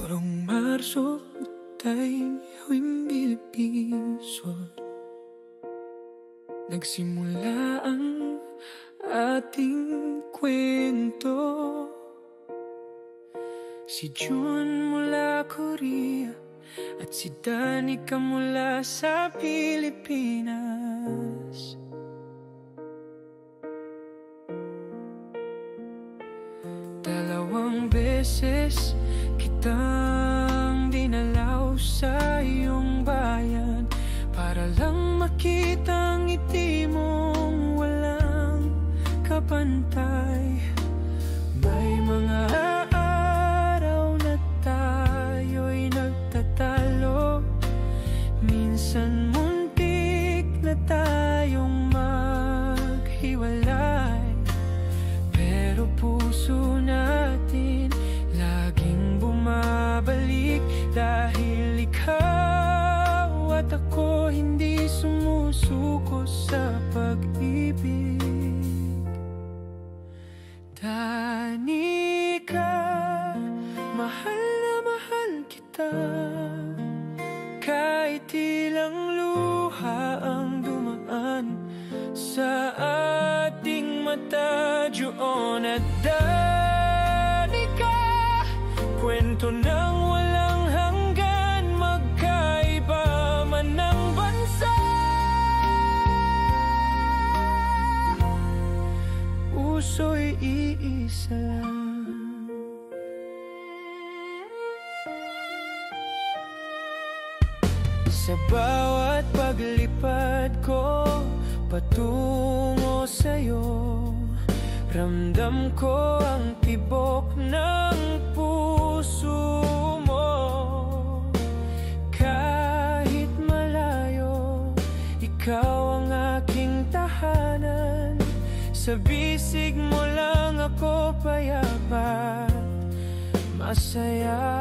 Purong Marso tayo huwing bilipisod. Nagsimula ang ating kwento. Si June mula Korea at si Danica mula sa Pilipinas. Dalawang beses kitang dinalaw sa iyong bayan para lang makita ang ngiti mong walang kapantay. May mga araw na tayo'y nagtatalo, minsan muntik na tayong maghiwalay, pero puso natin laging bumabalik dahil ikaw at ako hindi sumusuko sa pag-ibig. Danica, mahal na mahal kita, kahit ilang luha ang dumaan sa ating mata. June at Danica, kwento ng walang hanggan, magkaiba man ng bansa, puso'y iisa lang. Sa bawat paglipad ko patungo sa'yo, ramdam ko ang tibok ng puso mo. Kahit malayo, ikaw ang aking tahanan. Sa bisig mo lang ako payapa, masaya.